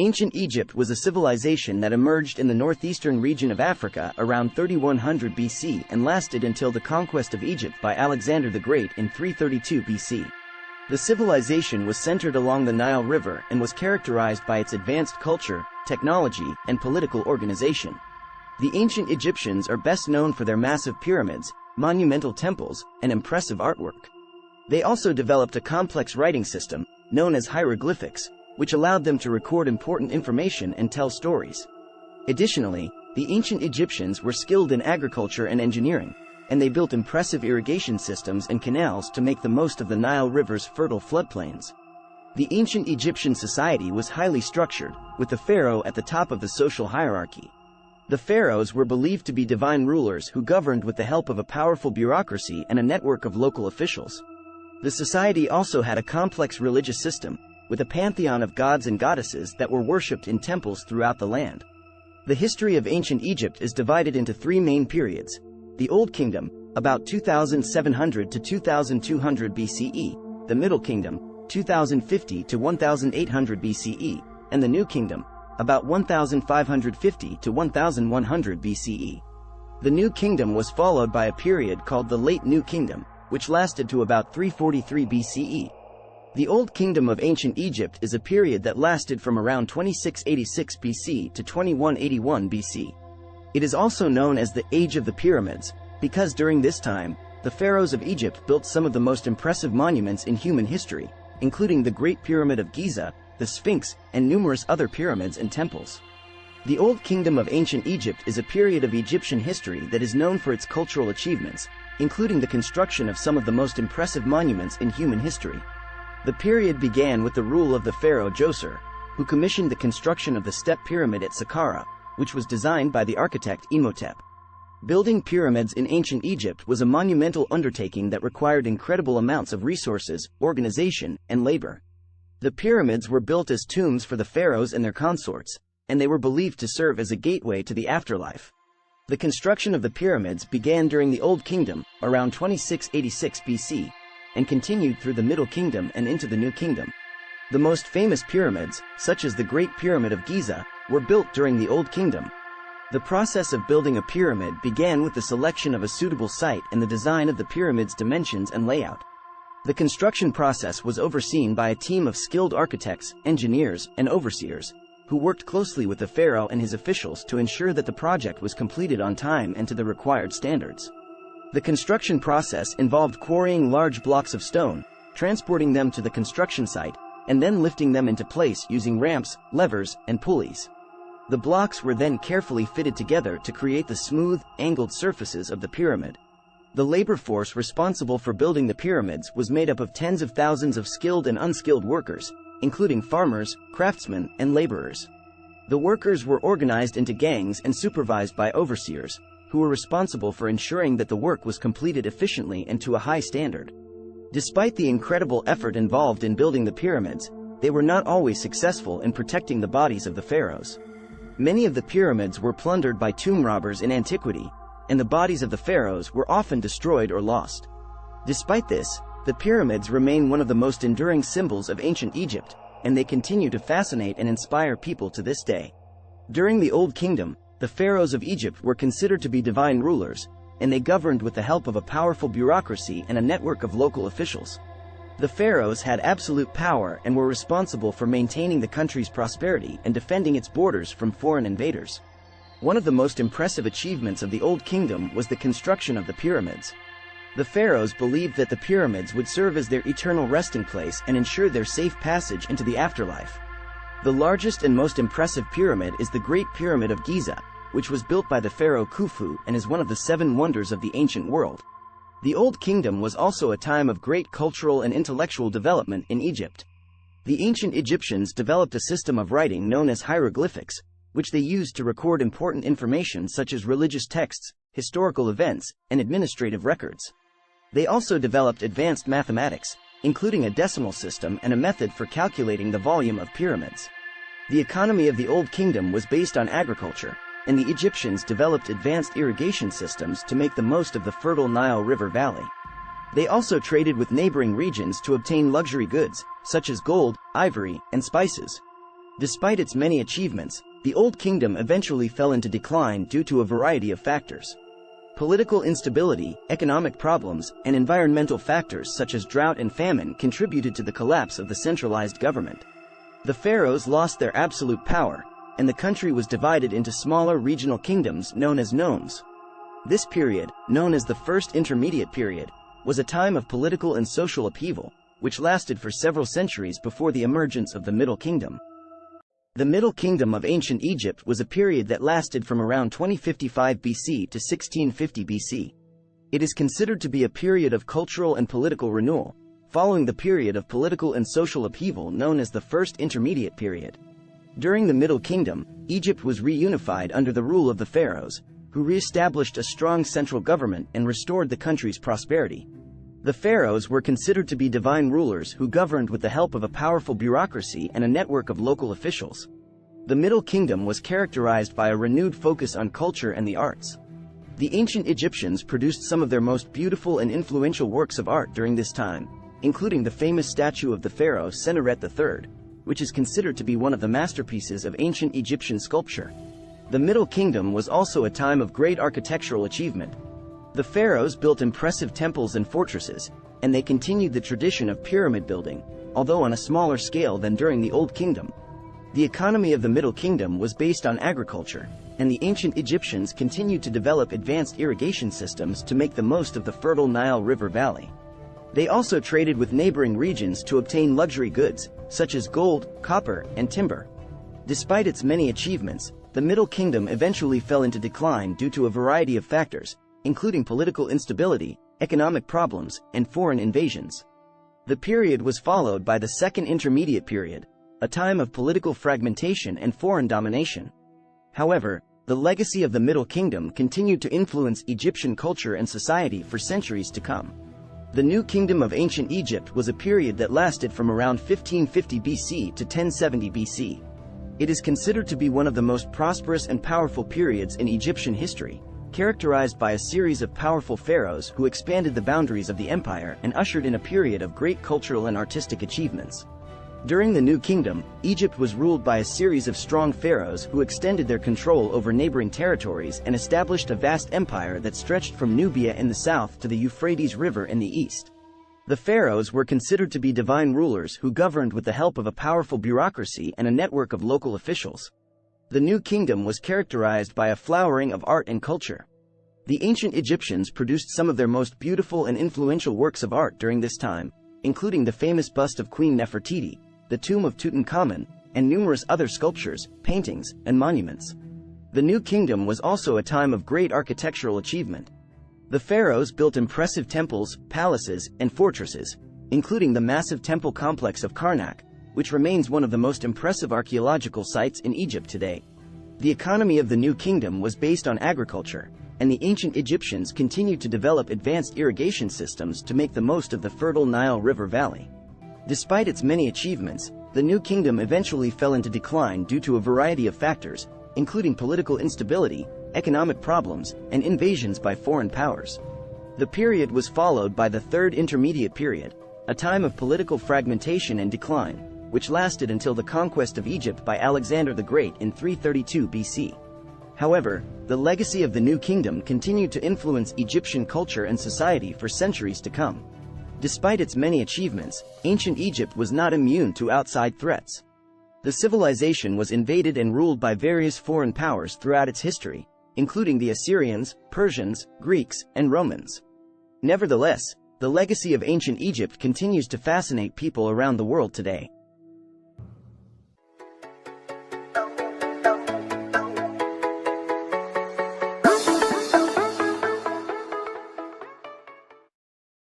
Ancient Egypt was a civilization that emerged in the northeastern region of Africa around 3100 BC and lasted until the conquest of Egypt by Alexander the Great in 332 BC. The civilization was centered along the Nile River and was characterized by its advanced culture, technology, and political organization. The ancient Egyptians are best known for their massive pyramids, monumental temples, and impressive artwork. They also developed a complex writing system, known as hieroglyphics, which allowed them to record important information and tell stories. Additionally, the ancient Egyptians were skilled in agriculture and engineering, and they built impressive irrigation systems and canals to make the most of the Nile River's fertile floodplains. The ancient Egyptian society was highly structured, with the pharaoh at the top of the social hierarchy. The pharaohs were believed to be divine rulers who governed with the help of a powerful bureaucracy and a network of local officials. The society also had a complex religious system, with a pantheon of gods and goddesses that were worshipped in temples throughout the land. The history of ancient Egypt is divided into three main periods: the Old Kingdom, about 2700 to 2200 BCE, the Middle Kingdom, 2050 to 1800 BCE, and the New Kingdom, about 1550 to 1100 BCE. The New Kingdom was followed by a period called the Late New Kingdom, which lasted to about 343 BCE. The Old Kingdom of ancient Egypt is a period that lasted from around 2686 BC to 2181 BC. It is also known as the Age of the Pyramids, because during this time, the pharaohs of Egypt built some of the most impressive monuments in human history, including the Great Pyramid of Giza, the Sphinx, and numerous other pyramids and temples. The Old Kingdom of ancient Egypt is a period of Egyptian history that is known for its cultural achievements, including the construction of some of the most impressive monuments in human history. The period began with the rule of the pharaoh Djoser, who commissioned the construction of the Step Pyramid at Saqqara, which was designed by the architect Imhotep. Building pyramids in ancient Egypt was a monumental undertaking that required incredible amounts of resources, organization, and labor. The pyramids were built as tombs for the pharaohs and their consorts, and they were believed to serve as a gateway to the afterlife. The construction of the pyramids began during the Old Kingdom, around 2686 BC, and continued through the Middle Kingdom and into the New Kingdom. The most famous pyramids, such as the Great Pyramid of Giza, were built during the Old Kingdom. The process of building a pyramid began with the selection of a suitable site and the design of the pyramid's dimensions and layout. The construction process was overseen by a team of skilled architects, engineers, and overseers, who worked closely with the pharaoh and his officials to ensure that the project was completed on time and to the required standards. The construction process involved quarrying large blocks of stone, transporting them to the construction site, and then lifting them into place using ramps, levers, and pulleys. The blocks were then carefully fitted together to create the smooth, angled surfaces of the pyramid. The labor force responsible for building the pyramids was made up of tens of thousands of skilled and unskilled workers, including farmers, craftsmen, and laborers. The workers were organized into gangs and supervised by overseers, who were responsible for ensuring that the work was completed efficiently and to a high standard. Despite the incredible effort involved in building the pyramids, they were not always successful in protecting the bodies of the pharaohs. Many of the pyramids were plundered by tomb robbers in antiquity, and the bodies of the pharaohs were often destroyed or lost. Despite this, the pyramids remain one of the most enduring symbols of ancient Egypt, and they continue to fascinate and inspire people to this day. During the Old Kingdom, the pharaohs of Egypt were considered to be divine rulers, and they governed with the help of a powerful bureaucracy and a network of local officials. The pharaohs had absolute power and were responsible for maintaining the country's prosperity and defending its borders from foreign invaders. One of the most impressive achievements of the Old Kingdom was the construction of the pyramids. The pharaohs believed that the pyramids would serve as their eternal resting place and ensure their safe passage into the afterlife. The largest and most impressive pyramid is the Great Pyramid of Giza, which was built by the pharaoh Khufu and is one of the 7 wonders of the ancient world. The Old Kingdom was also a time of great cultural and intellectual development in Egypt. The ancient Egyptians developed a system of writing known as hieroglyphics, which they used to record important information such as religious texts, historical events, and administrative records. They also developed advanced mathematics, including a decimal system and a method for calculating the volume of pyramids. The economy of the Old Kingdom was based on agriculture, and the Egyptians developed advanced irrigation systems to make the most of the fertile Nile River Valley. They also traded with neighboring regions to obtain luxury goods, such as gold, ivory, and spices. Despite its many achievements, the Old Kingdom eventually fell into decline due to a variety of factors. Political instability, economic problems, and environmental factors such as drought and famine contributed to the collapse of the centralized government. The pharaohs lost their absolute power, and the country was divided into smaller regional kingdoms known as nomes. This period, known as the First Intermediate Period, was a time of political and social upheaval, which lasted for several centuries before the emergence of the Middle Kingdom. The Middle Kingdom of ancient Egypt was a period that lasted from around 2055 BC to 1650 BC. It is considered to be a period of cultural and political renewal, following the period of political and social upheaval known as the First Intermediate Period. During the Middle Kingdom, Egypt was reunified under the rule of the pharaohs, who re-established a strong central government and restored the country's prosperity. The pharaohs were considered to be divine rulers who governed with the help of a powerful bureaucracy and a network of local officials. The Middle Kingdom was characterized by a renewed focus on culture and the arts. The ancient Egyptians produced some of their most beautiful and influential works of art during this time, including the famous statue of the pharaoh Senusret III, which is considered to be one of the masterpieces of ancient Egyptian sculpture. The Middle Kingdom was also a time of great architectural achievement. The pharaohs built impressive temples and fortresses, and they continued the tradition of pyramid building, although on a smaller scale than during the Old Kingdom. The economy of the Middle Kingdom was based on agriculture, and the ancient Egyptians continued to develop advanced irrigation systems to make the most of the fertile Nile River Valley. They also traded with neighboring regions to obtain luxury goods, such as gold, copper, and timber. Despite its many achievements, the Middle Kingdom eventually fell into decline due to a variety of factors, including political instability, economic problems, and foreign invasions. The period was followed by the Second Intermediate Period, a time of political fragmentation and foreign domination. However, the legacy of the Middle Kingdom continued to influence Egyptian culture and society for centuries to come. The New Kingdom of ancient Egypt was a period that lasted from around 1550 BC to 1070 BC. It is considered to be one of the most prosperous and powerful periods in Egyptian history, characterized by a series of powerful pharaohs who expanded the boundaries of the empire and ushered in a period of great cultural and artistic achievements. During the New Kingdom, Egypt was ruled by a series of strong pharaohs who extended their control over neighboring territories and established a vast empire that stretched from Nubia in the south to the Euphrates River in the east. The pharaohs were considered to be divine rulers who governed with the help of a powerful bureaucracy and a network of local officials. The New Kingdom was characterized by a flowering of art and culture. The ancient Egyptians produced some of their most beautiful and influential works of art during this time, including the famous bust of Queen Nefertiti, the tomb of Tutankhamun, and numerous other sculptures, paintings, and monuments. The New Kingdom was also a time of great architectural achievement. The pharaohs built impressive temples, palaces, and fortresses, including the massive temple complex of Karnak, which remains one of the most impressive archaeological sites in Egypt today. The economy of the New Kingdom was based on agriculture, and the ancient Egyptians continued to develop advanced irrigation systems to make the most of the fertile Nile River Valley. Despite its many achievements, the New Kingdom eventually fell into decline due to a variety of factors, including political instability, economic problems, and invasions by foreign powers. The period was followed by the Third Intermediate Period, a time of political fragmentation and decline, which lasted until the conquest of Egypt by Alexander the Great in 332 BC. However, the legacy of the New Kingdom continued to influence Egyptian culture and society for centuries to come. Despite its many achievements, ancient Egypt was not immune to outside threats. The civilization was invaded and ruled by various foreign powers throughout its history, including the Assyrians, Persians, Greeks, and Romans. Nevertheless, the legacy of ancient Egypt continues to fascinate people around the world today.